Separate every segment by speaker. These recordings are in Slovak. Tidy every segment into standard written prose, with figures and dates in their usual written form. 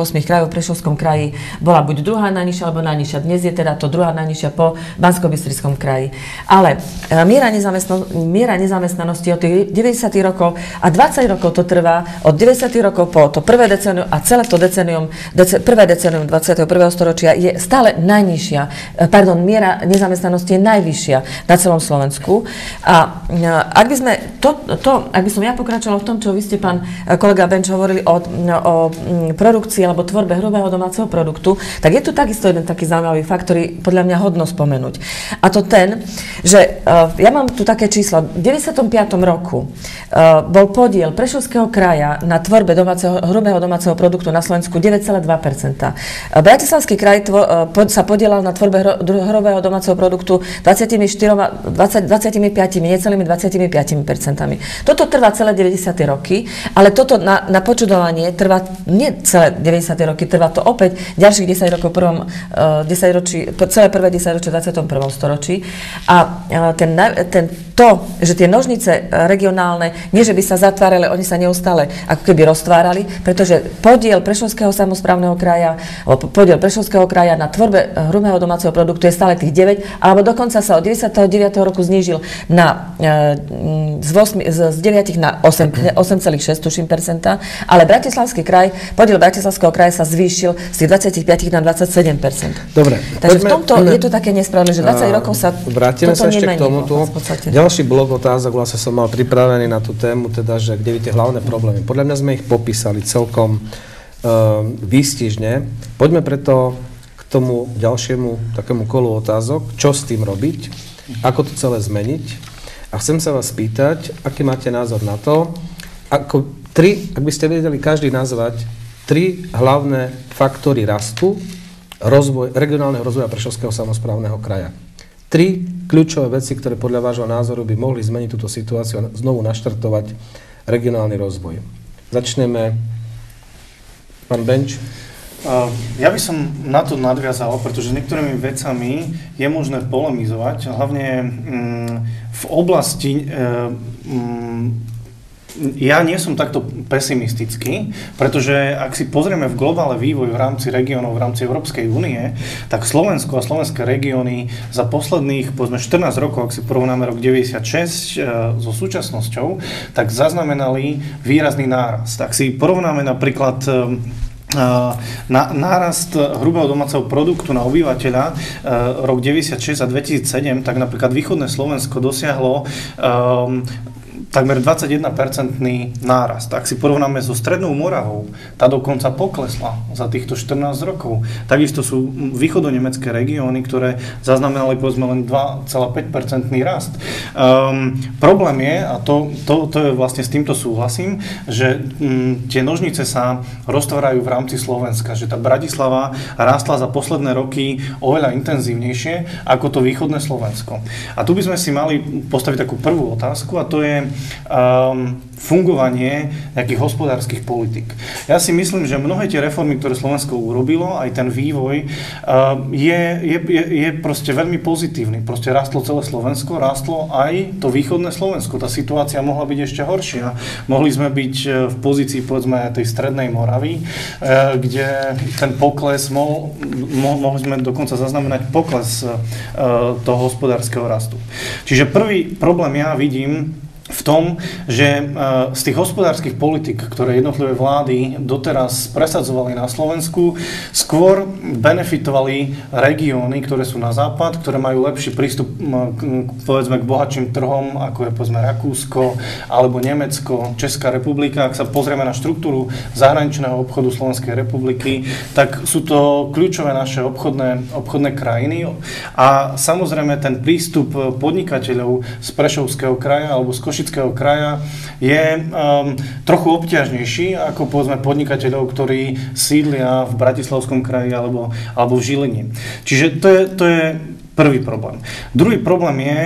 Speaker 1: krajov v Prešovskom kraji bola buď druhá najnižšia, alebo najnižšia. Dnes je teda to druhá najnižšia po Banskobystrickom kraji. Ale miera nezamestnanosti od tých 90. rokov a 20 rokov to trvá, od 90. rokov po to prvé decénium a celé to prvé decénium 21. storočia je stále najnižšia. Miera nezamestnanosti je najvyššia na celom Slovensku. A ak by som ja pokračovala v tom, čo vy ste, pán kolega Benč, hovorili o produkcii alebo tvorbe hrubého domáceho produktu, tak je tu takisto jeden taký zaujímavý fakt, ktorý podľa mňa hodno spomenúť. A to ten, že ja mám tu také číslo. V 95. roku bol podiel Prešovského kraja na tvorbe hrubého domáceho produktu na Slovensku 9,2%. Bratislavský kraj sa podielal na tvorbe hrubého domáceho produktu 25, necelými 25%. Toto trvá celé 90. roky, ale toto na počudovanie trvá nie celé 90. roky, trvá to opäť ďalších 10 rokov celé prvé 10 ročie v 21. storočí. A že tie nožnice regionálne, nie že by sa zatvárali, oni sa neustále ako keby roztvárali, pretože podiel Prešovského samosprávneho kraja, podiel Prešovského kraja na tvorbe hrubého domáceho produktu je stále tých 9, alebo dokonca sa od 99. roku znížil z 9 na 8,6 tuším percenta, ale podiel Bratislavského kraja sa zvýšil z tých 25 na 27%.
Speaker 2: Dobre.
Speaker 1: Takže v tomto je to také nespravodlivé, že 20 rokov sa
Speaker 2: vrátime
Speaker 1: toto
Speaker 2: sa ešte
Speaker 1: nemení.
Speaker 2: k tomuto. Ďalší blok otázok vlastne som mal pripravený na tú tému, teda, že kde vidíte hlavné problémy. Podľa mňa sme ich popísali celkom výstižne. Poďme preto k tomu ďalšiemu takému kolu otázok, čo s tým robiť, ako to celé zmeniť. A chcem sa vás spýtať, aký máte názor na to, ak by ste vedeli každý nazvať 3 hlavné faktory rastu regionálneho rozvoja Prešovského samosprávneho kraja. 3 kľúčové veci, ktoré podľa vášho názoru by mohli zmeniť túto situáciu a znovu naštartovať regionálny rozvoj. Začneme. Pán Benč.
Speaker 3: Ja by som na to nadviazal, pretože niektorými vecami je možné polemizovať, hlavne v oblasti ja nie som takto pesimistický, pretože ak si pozrieme v globálne vývoj v rámci regiónov, v rámci Európskej únie, tak Slovensko a slovenské regióny za posledných, povedzme 14 rokov, ak si porovnáme rok 96 so súčasnosťou, tak zaznamenali výrazný nárast. Ak si porovnáme napríklad nárast hrubého domáceho produktu na obyvateľa rok 96 a 2007, tak napríklad východné Slovensko dosiahlo takmer 21% nárast. Ak si porovnáme so Strednou Moravou, tá dokonca poklesla za týchto 14 rokov. Takisto sú východonemecké regióny, ktoré zaznamenali povedzme len 2,5% rast. Problém je, a to je vlastne s týmto súhlasím, že tie nožnice sa roztvárajú v rámci Slovenska, že tá Bratislava rástla za posledné roky oveľa intenzívnejšie ako to východné Slovensko. A tu by sme si mali postaviť takú prvú otázku, a to je fungovanie nejakých hospodárskych politik. Ja si myslím, že mnohé tie reformy, ktoré Slovensko urobilo, aj ten vývoj, je proste veľmi pozitívny. Proste rástlo celé Slovensko, rástlo aj to východné Slovensko. Tá situácia mohla byť ešte horšia. Mohli sme byť v pozícii, povedzme, tej Strednej Moravy, kde ten pokles, mohli sme dokonca zaznamenať pokles toho hospodárskeho rastu. Čiže prvý problém ja vidím v tom, že z tých hospodárskych politik, ktoré jednotlivé vlády doteraz presadzovali na Slovensku, skôr benefitovali regióny, ktoré sú na západ, ktoré majú lepší prístup povedzme k bohatším trhom, ako je povedzme Rakúsko alebo Nemecko, Česká republika. Ak sa pozrieme na štruktúru zahraničného obchodu Slovenskej republiky, tak sú to kľúčové naše obchodné krajiny. A samozrejme ten prístup podnikateľov z Prešovského kraja alebo z Košického kraja je trochu obťažnejší ako povedzme podnikateľov, ktorí sídlia v Bratislavskom kraji alebo v Žiline. Čiže to je Prvý problém. Druhý problém je,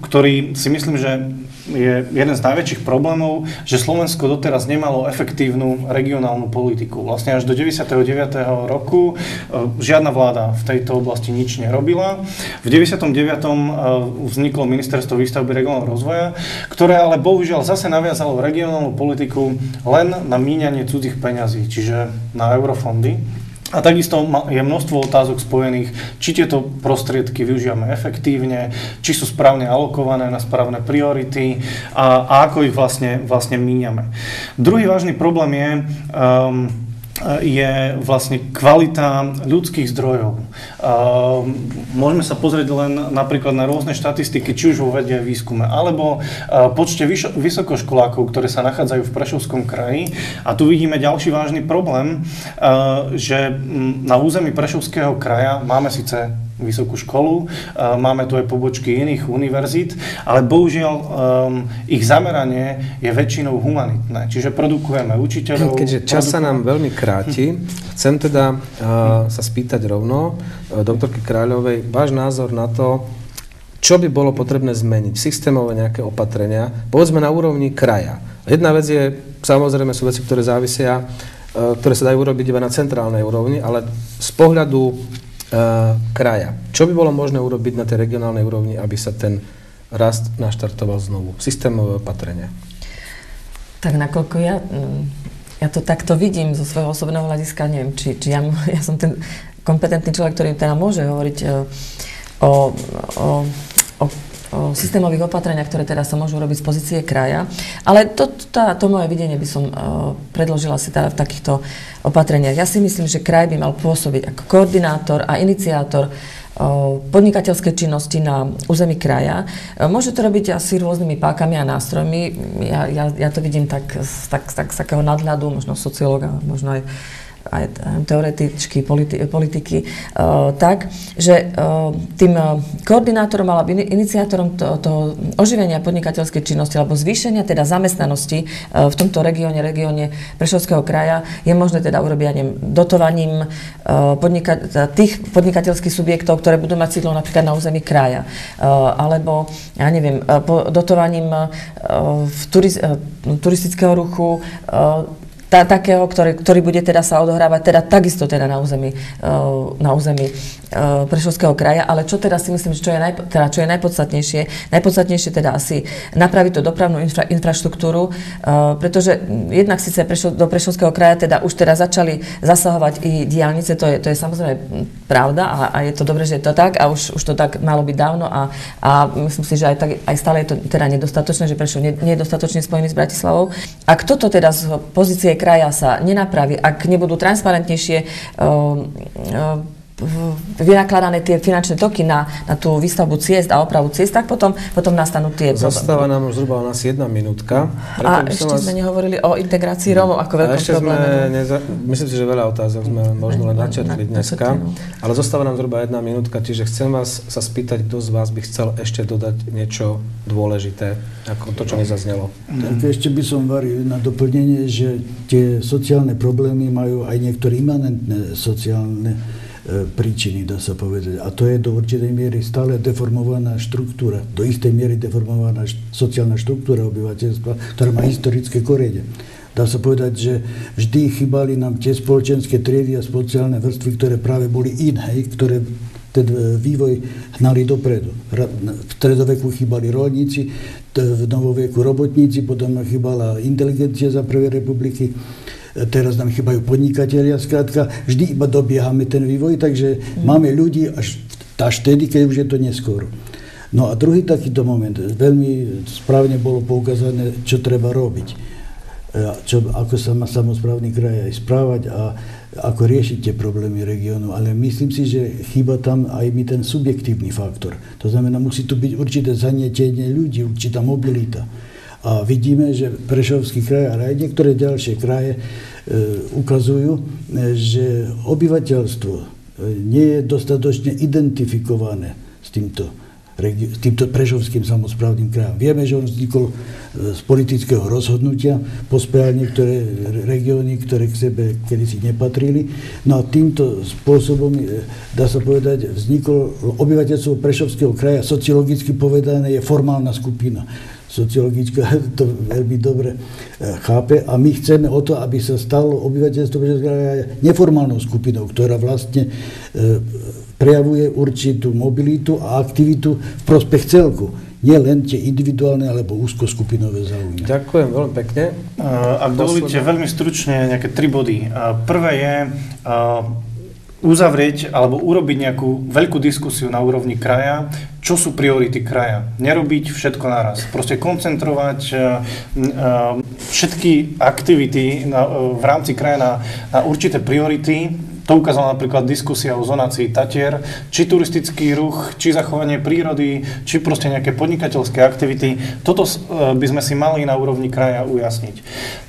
Speaker 3: ktorý si myslím, že je jeden z najväčších problémov, že Slovensko doteraz nemalo efektívnu regionálnu politiku. Vlastne až do 99. roku žiadna vláda v tejto oblasti nič nerobila. V 99. vzniklo Ministerstvo výstavby regionálneho rozvoja, ktoré ale bohužiaľ zase naviazalo regionálnu politiku len na míňanie cudzích peňazí, čiže na eurofondy. A takisto je množstvo otázok spojených, či tieto prostriedky využívame efektívne, či sú správne alokované na správne priority a ako ich vlastne míňame. Druhý vážny problém je vlastne kvalita ľudských zdrojov. Môžeme sa pozrieť len napríklad na rôzne štatistiky, či už vo vede a výskume, alebo počte vysokoškolákov, ktoré sa nachádzajú v Prešovskom kraji. A tu vidíme ďalší vážny problém, že na území Prešovského kraja máme síce vysokú školu, máme tu aj pobočky iných univerzít, ale bohužiaľ ich zameranie je väčšinou humanitné. Čiže produkujeme učiteľov.
Speaker 2: Keďže čas sa nám veľmi kráti, chcem teda sa spýtať rovno doktorky Kráľovej, váš názor na to, čo by bolo potrebné zmeniť, systémové nejaké opatrenia, povedzme na úrovni kraja. Jedna vec je, samozrejme sú veci, ktoré závisia, ktoré sa dajú urobiť iba na centrálnej úrovni, ale z pohľadu kraja. Čo by bolo možné urobiť na tej regionálnej úrovni, aby sa ten rast naštartoval znovu? Systémové opatrenia.
Speaker 1: Tak nakoľko ja to takto vidím zo svojho osobného hľadiska, neviem, či ja som ten kompetentný človek, ktorý teda môže hovoriť o systémových opatreniach, ktoré teda sa môžu robiť z pozície kraja. Ale to moje videnie by som predložila si teda v takýchto opatreniach. Ja si myslím, že kraj by mal pôsobiť ako koordinátor a iniciátor podnikateľskej činnosti na území kraja. Môže to robiť asi rôznymi pákami a nástrojmi. Ja to vidím tak z takého nadhľadu, možno sociológa, možno aj teoretičky, politiky, tak, že tým koordinátorom alebo iniciátorom toho oživenia podnikateľskej činnosti alebo zvýšenia teda zamestnanosti v tomto regióne Prešovského kraja je možné teda urobiť dotovaním tých podnikateľských subjektov, ktoré budú mať sídlo napríklad na území kraja. Alebo, ja neviem, dotovaním turistického ruchu, takého, ktorý bude teda sa odohrávať teda takisto teda na území Prešovského kraja, ale čo teda si myslím, že čo je najpodstatnejšie teda asi napraviť tú dopravnú infraštruktúru, pretože jednak síce do Prešovského kraja teda už teraz začali zasahovať i diaľnice, to je samozrejme pravda a je to dobré, že je to tak a už to tak malo byť dávno a myslím si, že aj stále je to teda nedostatočné, že Prešov nie je dostatočne spojený s Bratislavou. Ak toto teda z pozície kraja sa nenapraví, ak nebudú transparentnejšie vynakladané tie finančné toky na tú výstavbu ciest a opravu ciest, tak potom nastanú tie...
Speaker 2: Zostáva nám už zhruba u nás 1 minútka.
Speaker 1: A ešte sme nehovorili o integrácii Rómov ako veľkom probléme.
Speaker 2: Myslím si, že veľa otázok sme možno len načetli dneska, ale zostáva nám zhruba 1 minútka, čiže chcem vás sa spýtať, kto z vás by chcel ešte dodať niečo dôležité, ako to, čo nezaznelo.
Speaker 4: Tak ešte by som varil na doplnenie, že tie sociálne problémy majú aj niektoré imanentné sociálne príčiny, dá sa povedať. A to je do určitej miery stále deformovaná štruktúra, do istej miery deformovaná sociálna štruktúra obyvateľstva, ktorá má historické korene. Dá sa povedať, že vždy chýbali nám tie spoločenské triedy a sociálne vrstvy, ktoré práve boli iné, ktoré ten vývoj hnali dopredu. V stredoveku chýbali roľníci, v novoveku robotníci, potom nám chýbala inteligencia za prvej republiky, teraz nám chýbajú podnikatelia, skrátka, vždy iba dobiehame ten vývoj, takže máme ľudí až vtedy, keď už je to neskôr. No a druhý takýto moment, veľmi správne bolo poukázané, čo treba robiť, ako sa má samosprávny kraj aj správať a ako riešiť tie problémy regiónu, ale myslím si, že chýba tam aj mi ten subjektívny faktor. To znamená, musí tu byť určité zanietenie ľudí, určitá mobilita. A vidíme, že Prešovský kraj, ale aj niektoré ďalšie kraje ukazujú, že obyvateľstvo nie je dostatočne identifikované s týmto týmto prešovským samosprávnym krajom. Vieme, že on vznikol z politického rozhodnutia, pospájal niektoré regióny, ktoré k sebe kedysi nepatrili. No a týmto spôsobom, dá sa povedať, vzniklo obyvateľstvo Prešovského kraja, sociologicky povedané, je formálna skupina. Sociologická to veľmi dobre chápe a my chceme o to, aby sa stalo obyvateľstvo Prešovského kraja neformálnou skupinou, ktorá vlastne prejavuje určitú mobilitu a aktivitu v prospech celku. Nie len tie individuálne alebo úzkoskupinové záujmy.
Speaker 2: Ďakujem veľmi pekne.
Speaker 3: Ak dovolíte veľmi stručne nejaké 3 body. Prvé je uzavrieť alebo urobiť nejakú veľkú diskusiu na úrovni kraja, čo sú priority kraja. Nerobiť všetko naraz. Proste koncentrovať všetky aktivity v rámci kraja na určité priority. To ukázala napríklad diskusia o zonácii Tatier, či turistický ruch, či zachovanie prírody, či proste nejaké podnikateľské aktivity. Toto by sme si mali na úrovni kraja ujasniť.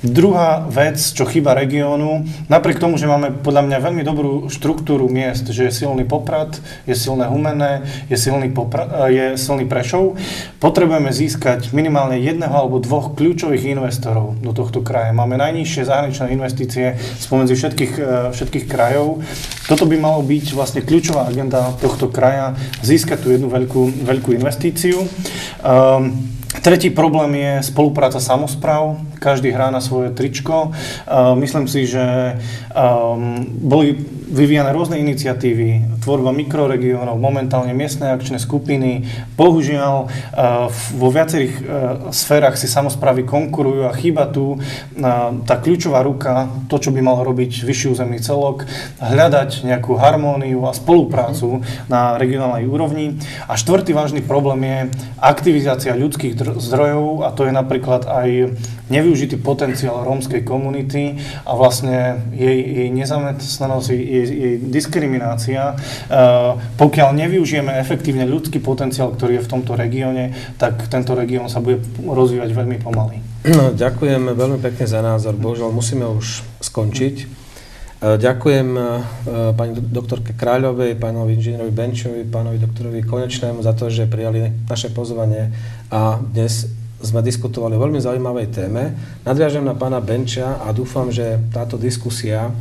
Speaker 3: Druhá vec, čo chýba regiónu, napriek tomu, že máme podľa mňa veľmi dobrú štruktúru miest, že je silný Poprad, je silné Humenné, je silný Prešov, potrebujeme získať minimálne 1 alebo 2 kľúčových investorov do tohto kraja. Máme najnižšie zahraničné investície spomedzi všetkých krajov. Toto by malo byť vlastne kľúčová agenda tohto kraja, získať tú jednu veľkú investíciu. Tretí problém je spolupráca samospráv. Každý hrá na svoje tričko. Myslím si, že boli vyvíjane rôzne iniciatívy, tvorba mikroregiónov, momentálne miestne akčné skupiny. Bohužiaľ, vo viacerých sférach si samosprávy konkurujú a chýba tu tá kľúčová ruka, to, čo by mal robiť vyšší územný celok, hľadať nejakú harmóniu a spoluprácu na regionálnej úrovni. A štvrtý vážny problém je aktivizácia ľudských zdrojov, a to je napríklad aj nevyužitý potenciál rómskej komunity a vlastne jej nezamestnanosť, jej diskriminácia. Pokiaľ nevyužijeme efektívne ľudský potenciál, ktorý je v tomto regióne, tak tento región sa bude rozvíjať veľmi pomaly.
Speaker 2: No, ďakujem veľmi pekne za názor. Bohužiaľ, musíme už skončiť. Ďakujem pani doktorke Kráľovej, pánovi inžinierovi Benčovi, pánovi doktorovi Konečnému za to, že prijali naše pozvanie a dnes sme diskutovali o veľmi zaujímavej téme. Nadviažem na pána Benča a dúfam, že táto diskusia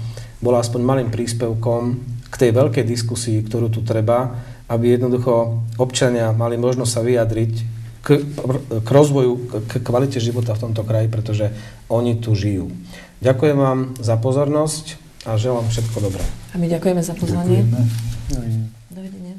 Speaker 2: bola aspoň malým príspevkom k tej veľkej diskusii, ktorú tu treba, aby jednoducho občania mali možnosť sa vyjadriť k rozvoju, k kvalite života v tomto kraji, pretože oni tu žijú. Ďakujem vám za pozornosť a želám všetko dobré.
Speaker 1: A my ďakujeme za pozvanie.
Speaker 4: Ďakujeme.
Speaker 1: Dovidenia.